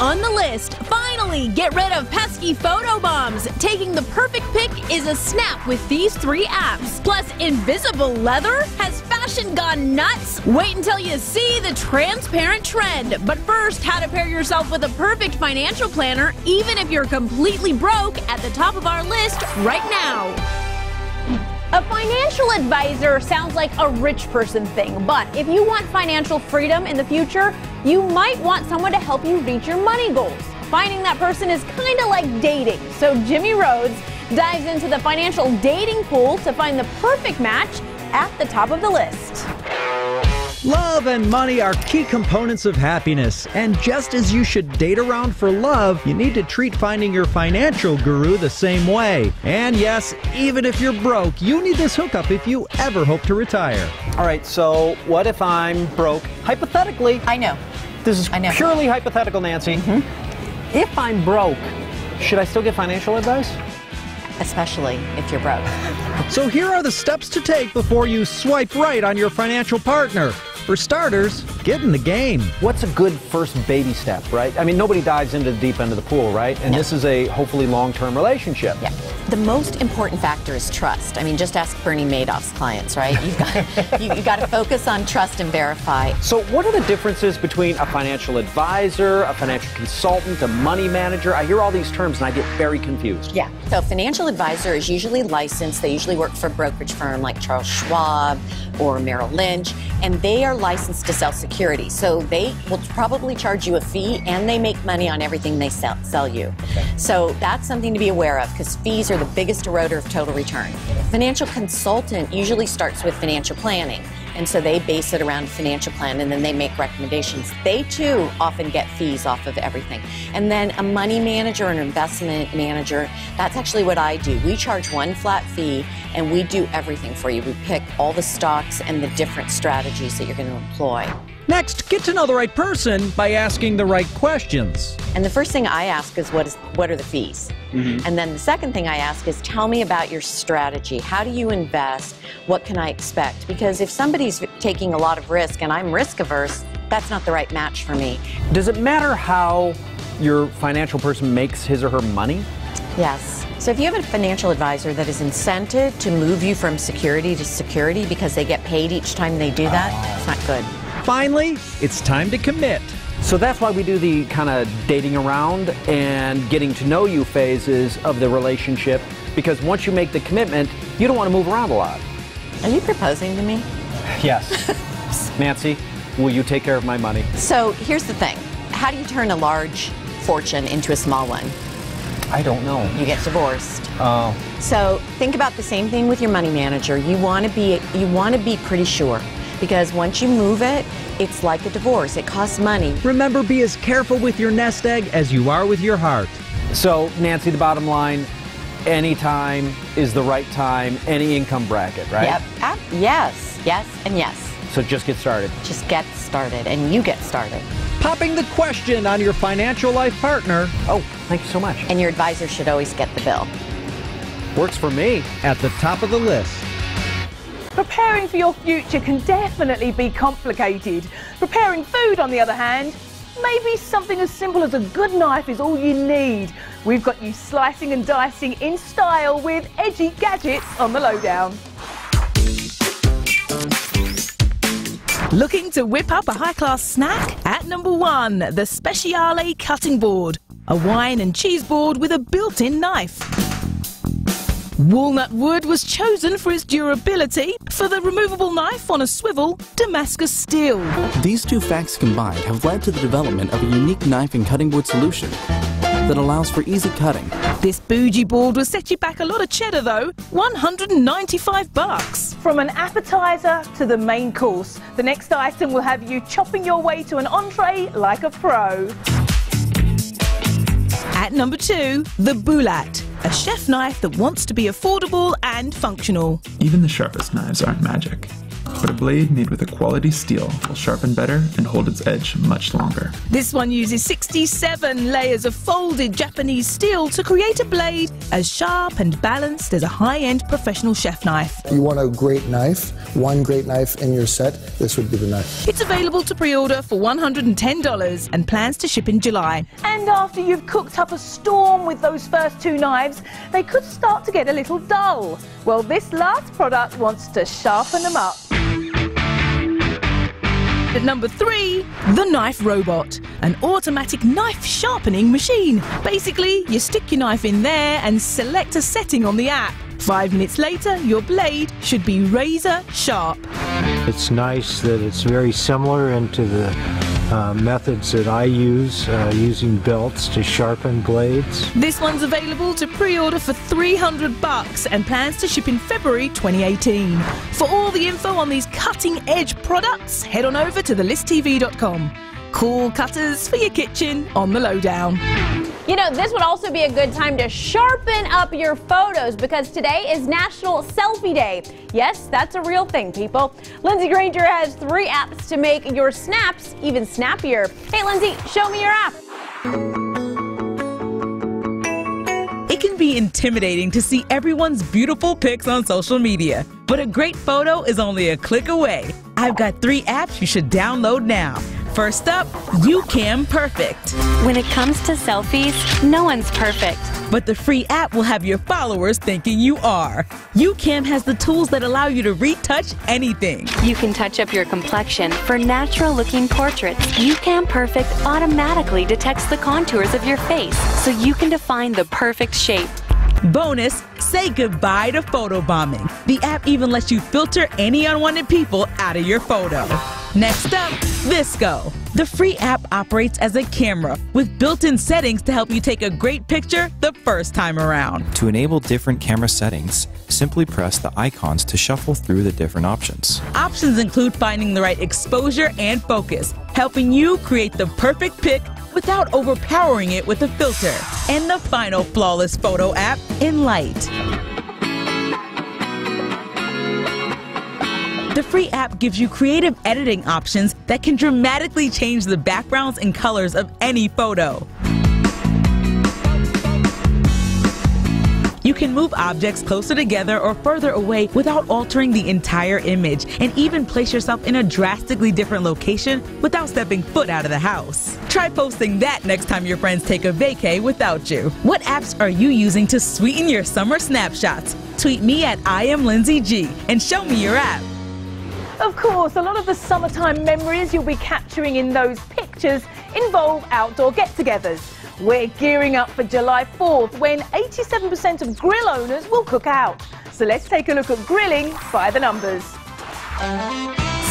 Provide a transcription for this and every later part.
on the list. Finally, get rid of pesky photo bombs. Taking the perfect pic is a snap with these 3 apps. Plus, invisible leather? Has fashion gone nuts? Wait until you see the transparent trend. But first, how to pair yourself with a perfect financial planner, even if you're completely broke, at the top of our list right now. A financial advisor sounds like a rich person thing, but if you want financial freedom in the future, you might want someone to help you reach your money goals. Finding that person is kind of like dating, so Jimmy Rhodes dives into the financial dating pool to find the perfect match at the top of the list. Love and money are key components of happiness, and just as you should date around for love, you need to treat finding your financial guru the same way. And yes, even if you're broke, you need this hookup if you ever hope to retire. All right, so what if I'm broke? Hypothetically. I know. This is purely hypothetical, Nancy. If I'm broke, should I still get financial advice? Especially if you're broke. So here are the steps to take before you swipe right on your financial partner. For starters, get in the game. What's a good first baby step, right? I mean, nobody dives into the deep end of the pool, right? And this is a hopefully long-term relationship. Yeah. The most important factor is trust. I mean, just ask Bernie Madoff's clients, right? You've got to focus on trust and verify. So what are the differences between a financial advisor, a financial consultant, a money manager? I hear all these terms and I get very confused. Yeah. So a financial advisor is usually licensed. They usually work for a brokerage firm like Charles Schwab or Merrill Lynch, and they are licensed to sell securities. So they will probably charge you a fee, and they make money on everything they sell you. Okay. So that's something to be aware of, because fees are the biggest eroder of total return. Financial consultant usually starts with financial planning, and so they base it around financial plan, and then they make recommendations. They too often get fees off of everything. And then a money manager or an investment manager, that's actually what I do. We charge one flat fee, and we do everything for you. We pick all the stocks and the different strategies that you're going to employ. Next, get to know the right person by asking the right questions. And the first thing I ask is, what are the fees? And then the second thing I ask is, tell me about your strategy. How do you invest? What can I expect? Because if somebody's taking a lot of risk and I'm risk averse, that's not the right match for me. Does it matter how your financial person makes his or her money? Yes. So if you have a financial advisor that is incented to move you from security to security because they get paid each time they do that, it's not good. Finally, it's time to commit. So that's why we do the kind of dating around and getting to know you phases of the relationship, because once you make the commitment, you don't want to move around a lot. Are you proposing to me? Yes. Nancy, will you take care of my money? So here's the thing. How do you turn a large fortune into a small one? I don't know. You get divorced. Oh. So think about the same thing with your money manager. You want to be pretty sure, because once you move it, it's like a divorce. It costs money. Remember, be as careful with your nest egg as you are with your heart. So, Nancy, the bottom line, any time is the right time, any income bracket, right? Yep. Yes, yes, and yes. So just get started. Just get started, and you get started. Popping the question on your financial life partner. Oh, thank you so much. And your advisor should always get the bill. Works for me. At the top of the list. Preparing for your future can definitely be complicated. Preparing food, on the other hand, maybe something as simple as a good knife is all you need. We've got you slicing and dicing in style with edgy gadgets on the lowdown. Looking to whip up a high-class snack? At number 1, the Speciale cutting board. A wine and cheese board with a built-in knife. Walnut wood was chosen for its durability. For the removable knife on a swivel, Damascus steel. These two facts combined have led to the development of a unique knife and cutting board solution that allows for easy cutting. This bougie board will set you back a lot of cheddar though, $195. From an appetizer to the main course, the next item will have you chopping your way to an entree like a pro. At number 2, the BULAT, a chef knife that wants to be affordable and functional. Even the sharpest knives aren't magic. but a blade made with a quality steel will sharpen better and hold its edge much longer. This one uses 67 layers of folded Japanese steel to create a blade as sharp and balanced as a high-end professional chef knife. You want a great knife, one great knife in your set, this would be the knife. It's available to pre-order for $110 and plans to ship in July. And after you've cooked up a storm with those first two knives, they could start to get a little dull. Well, this last product wants to sharpen them up. At number 3, the Knife Robot, an automatic knife sharpening machine. Basically, you stick your knife in there and select a setting on the app. 5 minutes later, your blade should be razor sharp. It's nice that it's very similar into the methods that I use, using belts to sharpen blades. This one's available to pre-order for $300 and plans to ship in February 2018. For all the info on these cutting-edge products, head on over to thelisttv.com. Cool cutters for your kitchen on the lowdown. You know, this would also be a good time to sharpen up your photos because today is National Selfie Day. Yes, that's a real thing, people. Lindsay Granger has 3 apps to make your snaps even snappier. Hey, Lindsay, show me your app. It can be intimidating to see everyone's beautiful pics on social media, but a great photo is only a click away. I've got 3 apps you should download now. First up, YouCam Perfect. When it comes to selfies, no one's perfect. But the free app will have your followers thinking you are. YouCam has the tools that allow you to retouch anything. You can touch up your complexion for natural-looking portraits. YouCam Perfect automatically detects the contours of your face so you can define the perfect shape. Bonus, say goodbye to photobombing. The app even lets you filter any unwanted people out of your photo. Next up, Visco. The free app operates as a camera with built-in settings to help you take a great picture the first time around. To enable different camera settings, simply press the icons to shuffle through the different options. Options include finding the right exposure and focus, helping you create the perfect pic without overpowering it with a filter. And the final flawless photo app, Enlight. The free app gives you creative editing options that can dramatically change the backgrounds and colors of any photo. You can move objects closer together or further away without altering the entire image, and even place yourself in a drastically different location without stepping foot out of the house. Try posting that next time your friends take a vacay without you. What apps are you using to sweeten your summer snapshots? Tweet me at IamLindsayG and show me your app. Of course, a lot of the summertime memories you'll be capturing in those pictures involve outdoor get-togethers. We're gearing up for July 4th when 87% of grill owners will cook out. So let's take a look at grilling by the numbers.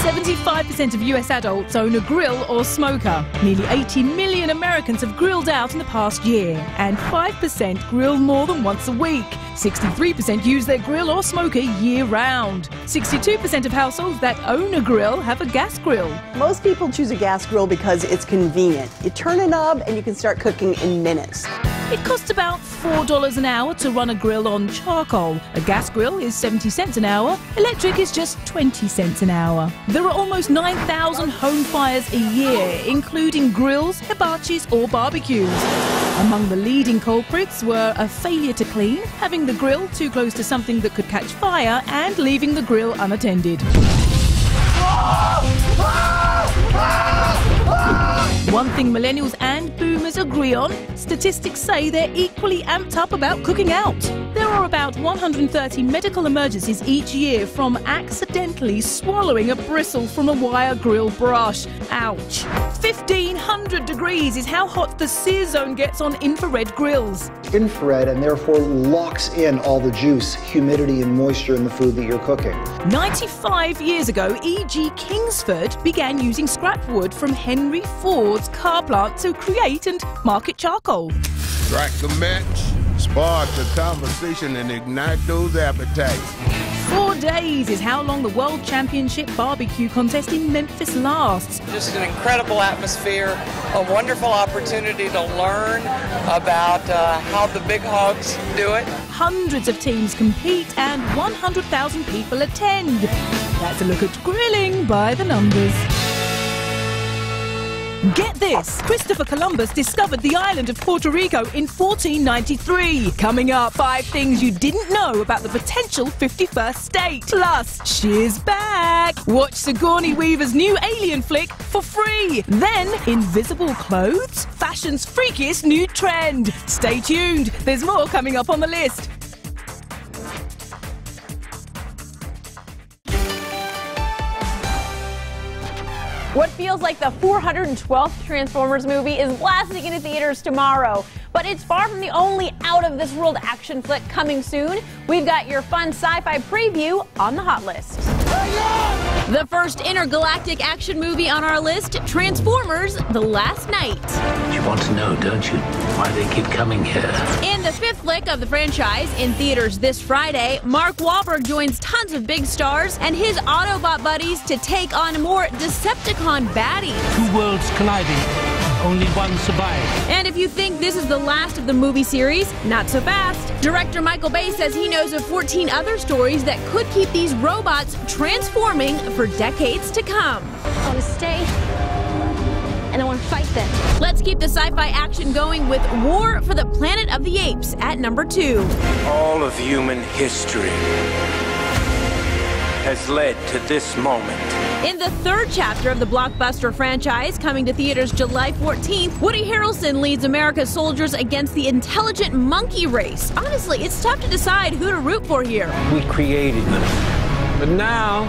75% of US adults own a grill or smoker. Nearly 80 million Americans have grilled out in the past year, and 5% grill more than once a week. 63% use their grill or smoker year-round. 62% of households that own a grill have a gas grill. Most people choose a gas grill because it's convenient. You turn a knob and you can start cooking in minutes. It costs about $4 an hour to run a grill on charcoal. A gas grill is 70 cents an hour. Electric is just 20 cents an hour. There are almost 9,000 home fires a year, including grills, hibachis or barbecues. Among the leading culprits were a failure to clean, having the grill too close to something that could catch fire, and leaving the grill unattended. One thing millennials and boomers agree on, statistics say they're equally amped up about cooking out. There are about 130 medical emergencies each year from accidentally swallowing a bristle from a wire grill brush. Ouch. 1,500 degrees is how hot the sear zone gets on infrared grills. Infrared, and therefore locks in all the juice, humidity and moisture in the food that you're cooking. 95 years ago, E.G. Kingsford began using scrap wood from Henry Ford's car plant to create and market charcoal. Strike a match, spark the conversation and ignite those appetites. 4 days is how long the World Championship Barbecue Contest in Memphis lasts. Just an incredible atmosphere, a wonderful opportunity to learn about how the big hogs do it. Hundreds of teams compete and 100,000 people attend. That's a look at grilling by the numbers. Get this! Christopher Columbus discovered the island of Puerto Rico in 1493. Coming up, 5 things you didn't know about the potential 51st state. Plus, she's back! Watch Sigourney Weaver's new Alien flick for free. Then, invisible clothes? Fashion's freakiest new trend. Stay tuned, there's more coming up on the list. What feels like the 412th Transformers movie is blasting into theaters tomorrow. But it's far from the only out-of-this-world action flick coming soon. We've got your fun sci-fi preview on the hot list. The first intergalactic action movie on our list, Transformers: The Last Night. You want to know, don't you, why they keep coming here? In the 5th flick of the franchise, in theaters this Friday, Mark Wahlberg joins tons of big stars and his Autobot buddies to take on a more Decepticon baddie. 2 worlds colliding. Only one survived. And if you think this is the last of the movie series, not so fast. Director Michael Bay says he knows of 14 other stories that could keep these robots transforming for decades to come. I want to stay, and I want to fight them. Let's keep the sci-fi action going with War for the Planet of the Apes at number 2. All of human history has led to this moment. In the 3rd chapter of the blockbuster franchise, coming to theaters July 14th, Woody Harrelson leads America's soldiers against the intelligent monkey race. Honestly, it's tough to decide who to root for here. We created them. But now,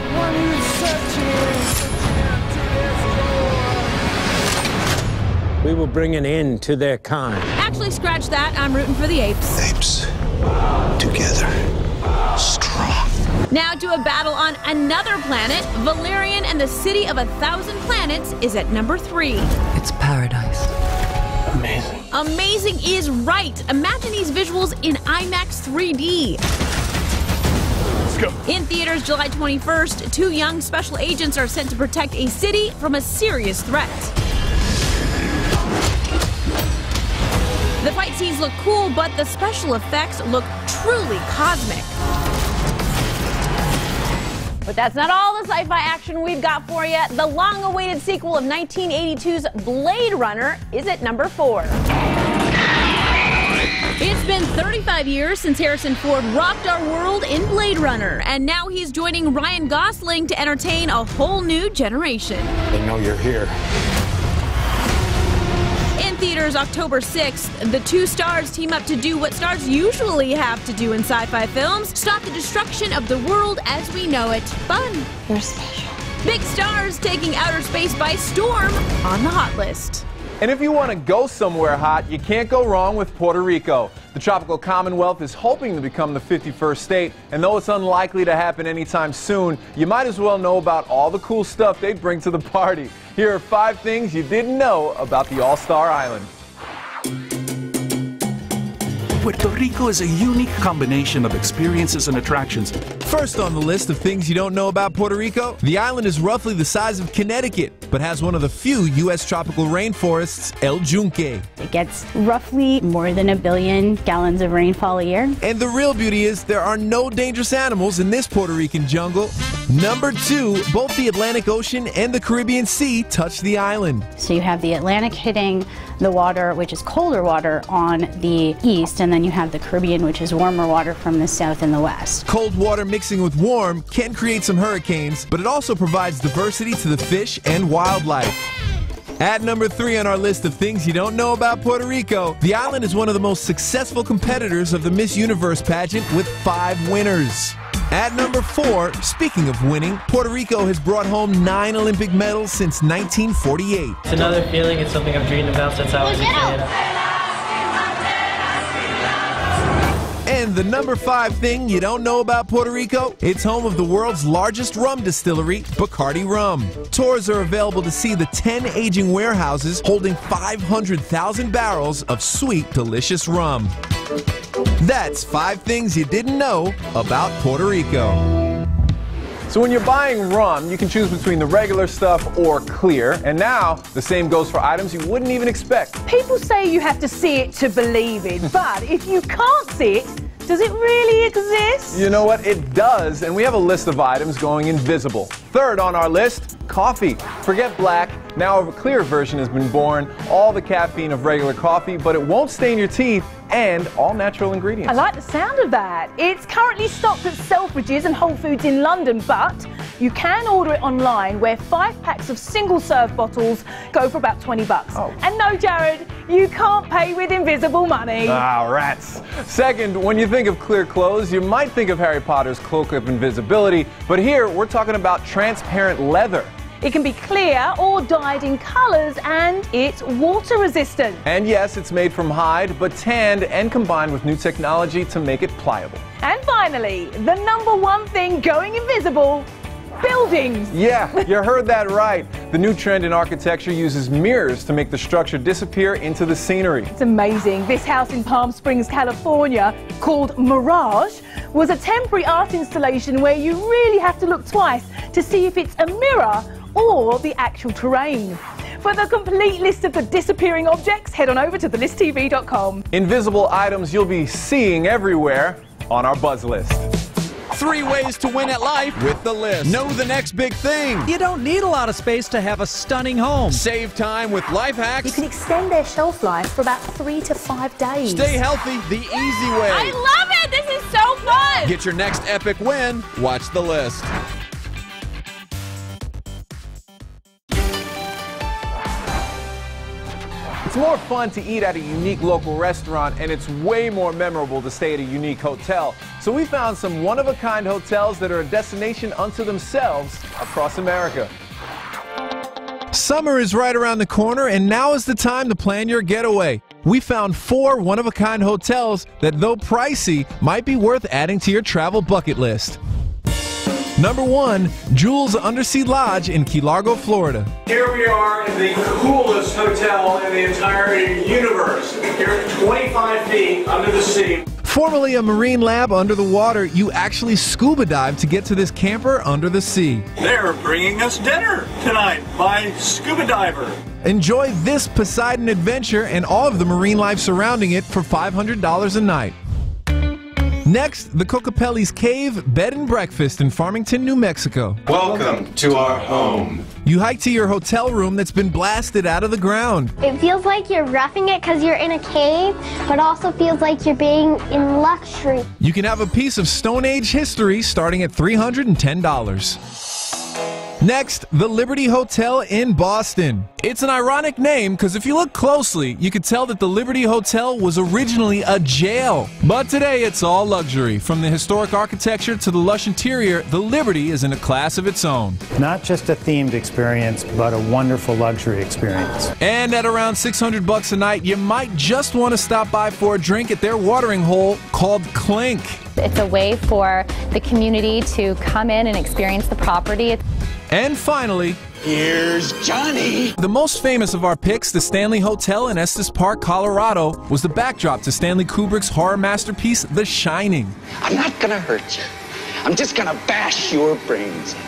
we will bring an end to their kind. Actually, scratch that. I'm rooting for the apes. Apes. Together. Strong. Now to a battle on another planet. Valerian and the City of 1,000 Planets is at number 3. It's paradise. Amazing. Amazing is right. Imagine these visuals in IMAX 3D. Let's go. In theaters July 21st, 2 young special agents are sent to protect a city from a serious threat. The fight scenes look cool, but the special effects look truly cosmic. But that's not all the sci-fi action we've got for you. The long-awaited sequel of 1982's Blade Runner is at number 4. It's been 35 years since Harrison Ford rocked our world in Blade Runner, and now he's joining Ryan Gosling to entertain a whole new generation. They know you're here. In theaters October 6th, the 2 stars team up to do what stars usually have to do in sci-fi films: stop the destruction of the world as we know it. Fun. You're special. Big stars taking outer space by storm on the hot list. And if you want to go somewhere hot, you can't go wrong with Puerto Rico. The tropical Commonwealth is hoping to become the 51st state, and though it's unlikely to happen anytime soon, you might as well know about all the cool stuff they bring to the party. Here are 5 things you didn't know about the All-Star Island. Puerto Rico is a unique combination of experiences and attractions. First on the list of things you don't know about Puerto Rico, the island is roughly the size of Connecticut, but has one of the few U.S. tropical rainforests, El Yunque. It gets roughly more than 1 billion gallons of rainfall a year. And the real beauty is there are no dangerous animals in this Puerto Rican jungle. Number 2, both the Atlantic Ocean and the Caribbean Sea touch the island. So you have the Atlantic hitting the water, which is colder water, on the east, and then you have the Caribbean, which is warmer water from the south and the west. Cold water mixing with warm can create some hurricanes, but it also provides diversity to the fish and wildlife. At number 3 on our list of things you don't know about Puerto Rico, the island is one of the most successful competitors of the Miss Universe pageant with 5 winners. At number 4, speaking of winning, Puerto Rico has brought home 9 Olympic medals since 1948. It's another feeling. It's something I've dreamed about since I was a kid. And the number 5 thing you don't know about Puerto Rico, it's home of the world's largest rum distillery, Bacardi Rum. Tours are available to see the 10 aging warehouses holding 500,000 barrels of sweet, delicious rum. That's 5 things you didn't know about Puerto Rico. So when you're buying rum, you can choose between the regular stuff or clear. And now, the same goes for items you wouldn't even expect. People say you have to see it to believe it, but if you can't see it, Does it really exist? You know what? It does, and we have a list of items going invisible. Third on our list, coffee. Forget black. Now a clear version has been born. All the caffeine of regular coffee, but it won't stain your teeth, and all natural ingredients. I like the sound of that. It's currently stocked at Selfridges and Whole Foods in London, but you can order it online, where 5 packs of single-serve bottles go for about $20. Oh. And no, Jared, you can't pay with invisible money. Ah, rats. Second, when you think of clear clothes, you might think of Harry Potter's Cloak of Invisibility, but here we're talking about transparent leather. It can be clear or dyed in colours, and it's water resistant. And yes, it's made from hide, but tanned and combined with new technology to make it pliable. And finally, the #1 thing going invisible: buildings. Yeah, you heard that right. The new trend in architecture uses mirrors to make the structure disappear into the scenery. It's amazing. This house in Palm Springs, California, called Mirage, was a temporary art installation where you really have to look twice to see if it's a mirror or the actual terrain. For the complete list of the disappearing objects, head on over to thelisttv.com. Invisible items you'll be seeing everywhere on our Buzz list. 3 ways to win at life with the list. Know the next big thing. You don't need a lot of space to have a stunning home. Save time with life hacks. You can extend their shelf life for about 3 to 5 days. Stay healthy the easy way. I love it! This is so fun! Get your next epic win. Watch the list. It's more fun to eat at a unique local restaurant, and it's way more memorable to stay at a unique hotel. So we found some one-of-a-kind hotels that are a destination unto themselves across America. Summer is right around the corner, and now is the time to plan your getaway. We found 4 one-of-a-kind hotels that, though pricey, might be worth adding to your travel bucket list. Number 1, Jules Undersea Lodge in Key Largo, Florida. Here we are in the coolest hotel in the entire universe. Here at 25 feet under the sea. Formerly a marine lab under the water, you actually scuba dive to get to this camper under the sea. They're bringing us dinner tonight by scuba diver. Enjoy this Poseidon adventure and all of the marine life surrounding it for $500 a night. Next, the Cocopelli's Cave Bed and Breakfast in Farmington, New Mexico. Welcome to our home. You hike to your hotel room that's been blasted out of the ground. It feels like you're roughing it because you're in a cave, but also feels like you're being in luxury. You can have a piece of Stone Age history starting at $310. Next, the Liberty Hotel in Boston. It's an ironic name because if you look closely, you could tell that the Liberty Hotel was originally a jail. But today it's all luxury. From the historic architecture to the lush interior, the Liberty is in a class of its own. Not just a themed experience, but a wonderful luxury experience. And at around $600 a night, you might just want to stop by for a drink at their watering hole called Clink. It's a way for the community to come in and experience the property. And finally, here's Johnny. The most famous of our picks, the Stanley Hotel in Estes Park, Colorado, was the backdrop to Stanley Kubrick's horror masterpiece, The Shining. I'm not gonna hurt you. I'm just gonna bash your brains in.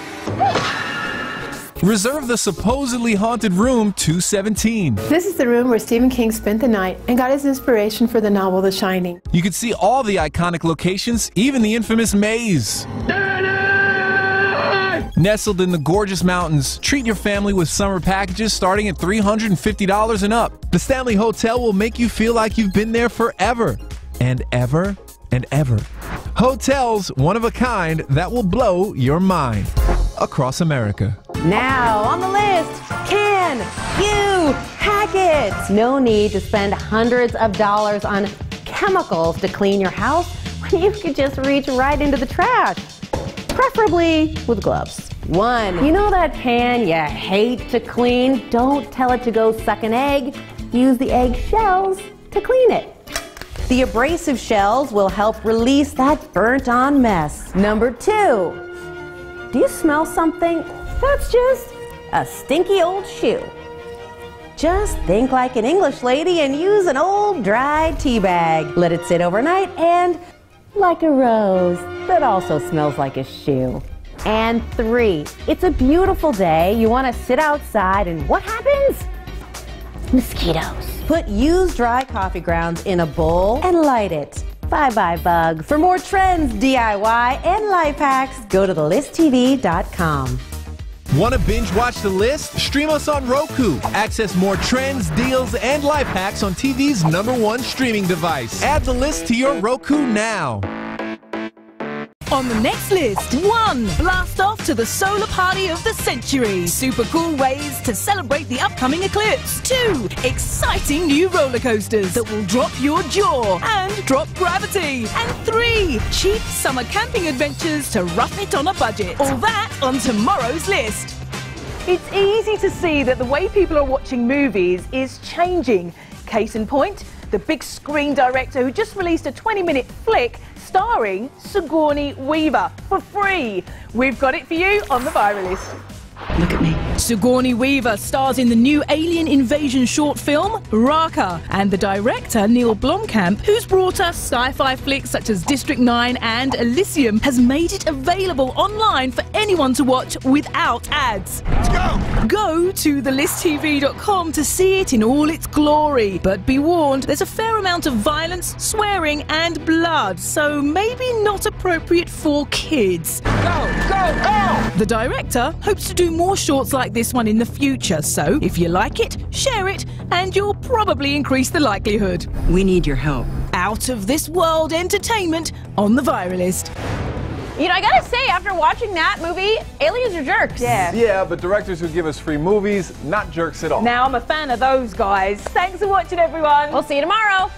Reserve the supposedly haunted room 217. This is the room where Stephen King spent the night and got his inspiration for the novel The Shining. You can see all the iconic locations, even the infamous maze. Nestled in the gorgeous mountains, treat your family with summer packages starting at $350 and up. The Stanley Hotel will make you feel like you've been there forever and ever and ever. Hotels, one of a kind that will blow your mind across America. Now on the list, can you hack it? No need to spend hundreds of dollars on chemicals to clean your house when you could just reach right into the trash. Preferably with gloves. 1, you know that pan you hate to clean? Don't tell it to go suck an egg. Use the egg shells to clean it. The abrasive shells will help release that burnt-on mess. Number 2, do you smell something? That's just a stinky old shoe. Just think like an English lady and use an old dry tea bag. Let it sit overnight and like a rose that also smells like a shoe. And 3, it's a beautiful day. You want to sit outside and what happens? Mosquitoes. Put used dry coffee grounds in a bowl and light it. Bye-bye, bugs. For more trends, DIY, and life hacks, go to thelisttv.com. Want to binge watch The List? Stream us on Roku. Access more trends, deals, and life hacks on TV's #1 streaming device. Add The List to your Roku now. On the next list, 1. Blast off to the solar party of the century. Super cool ways to celebrate the upcoming eclipse. 2. Exciting new roller coasters that will drop your jaw and drop gravity. And 3. Cheap summer camping adventures to rough it on a budget. All that on tomorrow's list. It's easy to see that the way people are watching movies is changing. Case in point, the big screen director who just released a 20-minute flick starring Sigourney Weaver for free. We've got it for you on the Viral List. Look at me. Sigourney Weaver stars in the new alien invasion short film, Raka, and the director, Neil Blomkamp, who's brought us sci-fi flicks such as District 9 and Elysium, has made it available online for anyone to watch without ads. Let's go! Go to thelisttv.com to see it in all its glory. But be warned, there's a fair amount of violence, swearing, and blood, so maybe not appropriate for kids. Go, go, go! The director hopes to do more shorts like this one in the future, so if you like it, share it, and you'll probably increase the likelihood. We need your help. Out of this world entertainment on the Viral List. You know, I gotta say, after watching that movie, aliens are jerks. Yeah, but directors who give us free movies, not jerks at all. Now I'm a fan of those guys. Thanks for watching, everyone. We'll see you tomorrow.